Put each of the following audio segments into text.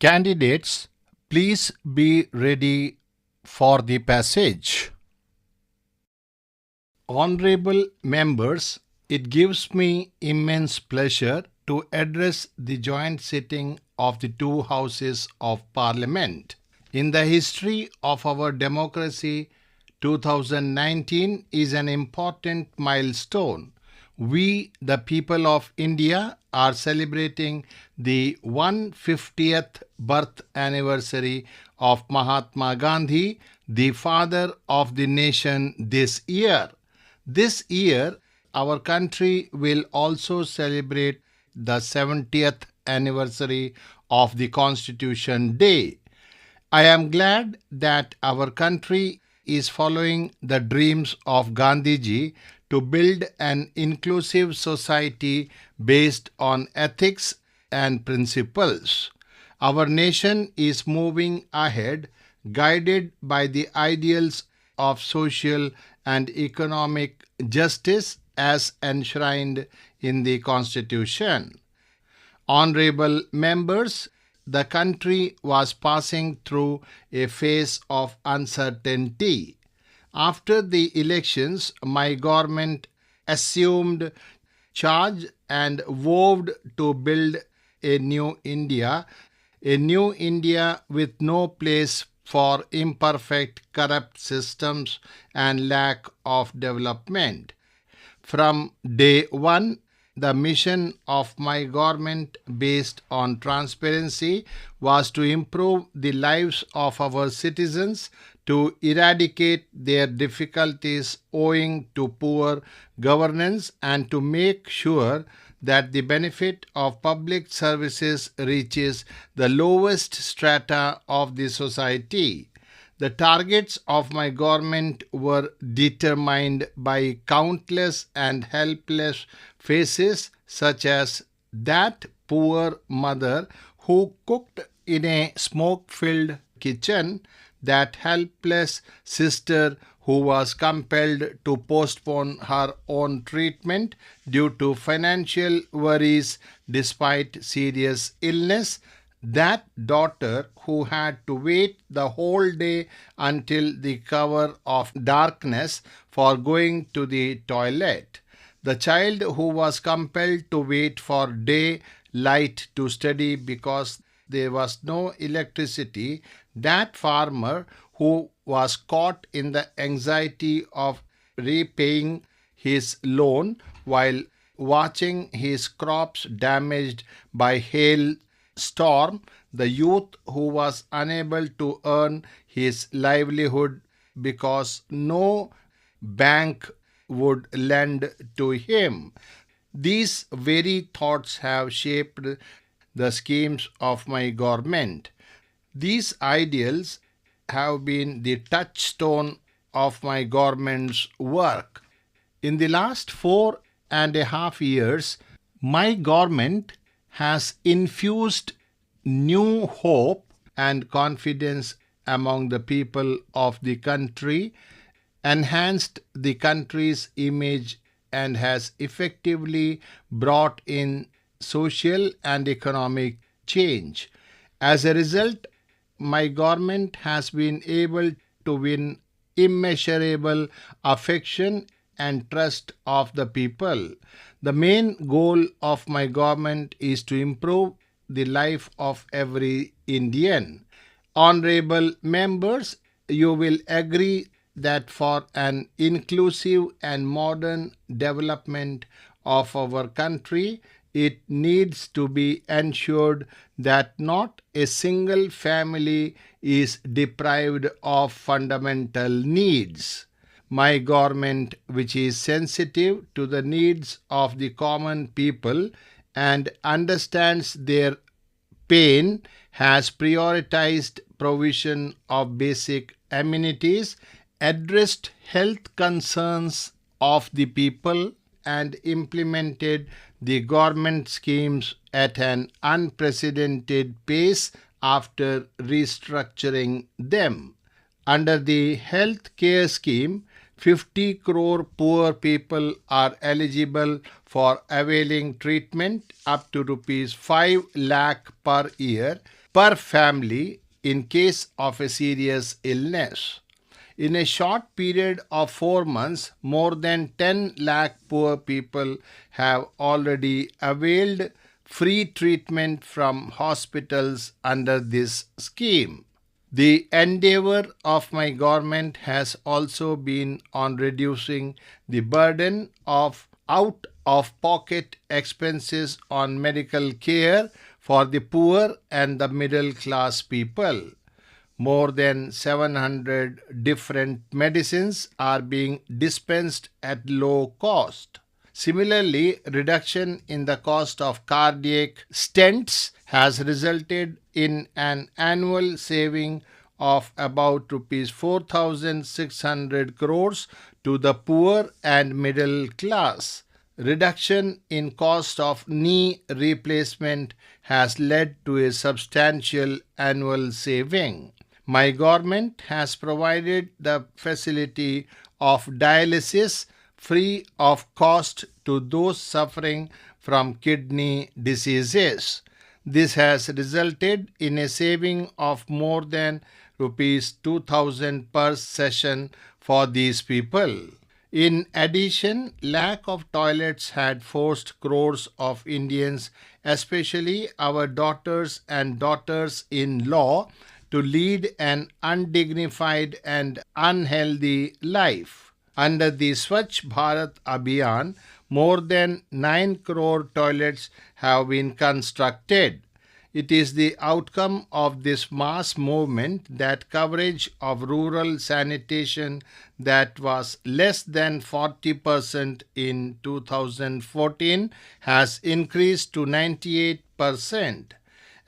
Candidates, please be ready for the passage. Honorable members, it gives me immense pleasure to address the joint sitting of the two houses of Parliament. In the history of our democracy, 2019 is an important milestone. We, the people of India, are celebrating the 150th birth anniversary of Mahatma Gandhi, the father of the nation, this year. This year, our country will also celebrate the 70th anniversary of the Constitution Day. I am glad that our country is following the dreams of Gandhiji to build an inclusive society based on ethics and principles. Our nation is moving ahead, guided by the ideals of social and economic justice as enshrined in the Constitution. Honorable members, the country was passing through a phase of uncertainty. After the elections, my government assumed charge and vowed to build a new India with no place for imperfect, corrupt systems and lack of development. From day one, the mission of my government, based on transparency, was to improve the lives of our citizens, to eradicate their difficulties owing to poor governance, and to make sure that the benefit of public services reaches the lowest strata of the society. The targets of my government were determined by countless and helpless faces, such as that poor mother who cooked in a smoke filled kitchen, that helpless sister who was compelled to postpone her own treatment due to financial worries despite serious illness, that daughter who had to wait the whole day until the cover of darkness for going to the toilet, the child who was compelled to wait for daylight to study because there was no electricity, that farmer who was caught in the anxiety of repaying his loan while watching his crops damaged by hail storm, the youth who was unable to earn his livelihood because no bank would lend to him. These very thoughts have shaped the schemes of my government. These ideals have been the touchstone of my government's work. In the last 4.5 years, my government has infused new hope and confidence among the people of the country, enhanced the country's image, and has effectively brought in social and economic change. As a result, my government has been able to win immeasurable affection and trust of the people. The main goal of my government is to improve the life of every Indian. Honorable members, you will agree that for an inclusive and modern development of our country, it needs to be ensured that not a single family is deprived of fundamental needs. My government, which is sensitive to the needs of the common people and understands their pain, has prioritized provision of basic amenities, addressed health concerns of the people, and implemented the government schemes at an unprecedented pace after restructuring them. Under the health care scheme, 50 crore poor people are eligible for availing treatment up to rupees 5 lakh per year. per family in case of a serious illness. In a short period of 4 months, more than 10 lakh poor people have already availed free treatment from hospitals under this scheme. The endeavor of my government has also been on reducing the burden of out of pocket expenses on medical care for the poor and the middle class people. More than 700 different medicines are being dispensed at low cost. Similarly, reduction in the cost of cardiac stents has resulted in an annual saving of about rupees 4,600 crores to the poor and middle class. Reduction in cost of knee replacement has led to a substantial annual saving. My government has provided the facility of dialysis free of cost to those suffering from kidney diseases. This has resulted in a saving of more than rupees 2,000 per session for these people. In addition, lack of toilets had forced crores of Indians, especially our daughters and daughters-in-law, to lead an undignified and unhealthy life. Under the Swachh Bharat Abhiyan, more than 9 crore toilets have been constructed. It is the outcome of this mass movement that coverage of rural sanitation that was less than 40% in 2014 has increased to 98%.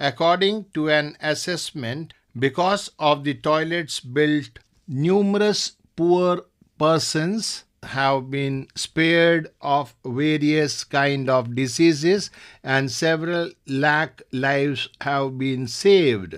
According to an assessment, because of the toilets built, numerous poor persons have been spared of various kind of diseases and several lakh lives have been saved.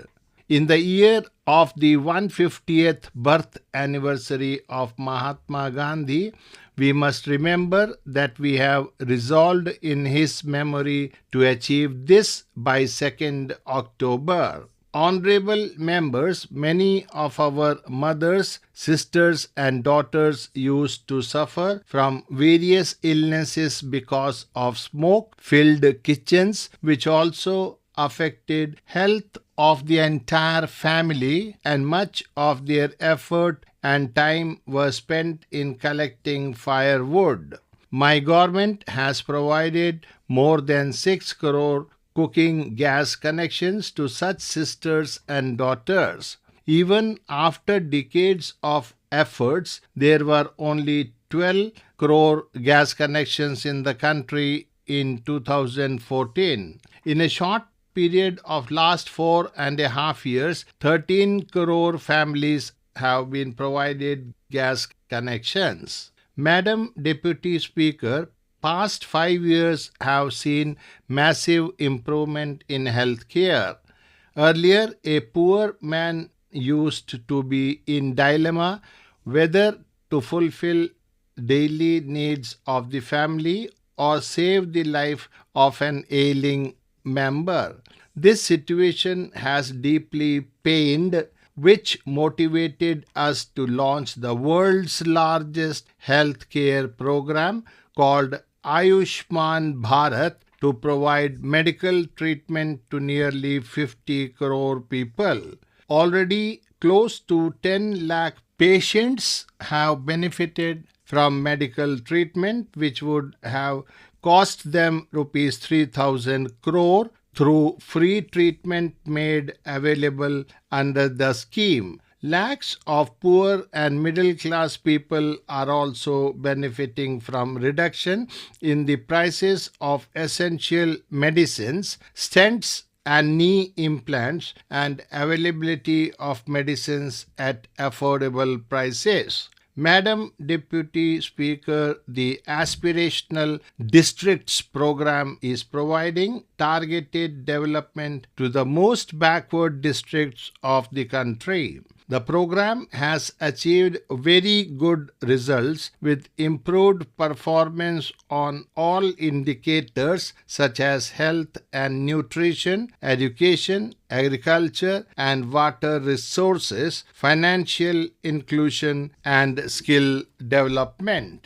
In the year of the 150th birth anniversary of Mahatma Gandhi, we must remember that we have resolved in his memory to achieve this by 2nd October. Honorable members, many of our mothers, sisters and daughters used to suffer from various illnesses because of smoke-filled kitchens, which also affected health of the entire family, and much of their effort and time was spent in collecting firewood. My government has provided more than 6 crore cooking gas connections to such sisters and daughters. Even after decades of efforts, there were only 12 crore gas connections in the country in 2014. In a short period of last 4.5 years, 13 crore families have been provided gas connections. Madam Deputy Speaker, past 5 years have seen massive improvement in health care. Earlier, a poor man used to be in dilemma whether to fulfill daily needs of the family or save the life of an ailing member. This situation has deeply pained, which motivated us to launch the world's largest healthcare program called Ayushman Bharat to provide medical treatment to nearly 50 crore people. Already close to 10 lakh patients have benefited from medical treatment, which would have cost them rupees 3,000 crore through free treatment made available under the scheme. Lakhs of poor and middle class people are also benefiting from reduction in the prices of essential medicines, stents and knee implants, and availability of medicines at affordable prices. Madam Deputy Speaker, the Aspirational Districts program is providing targeted development to the most backward districts of the country. The program has achieved very good results with improved performance on all indicators such as health and nutrition, education, agriculture and water resources, financial inclusion, and skill development.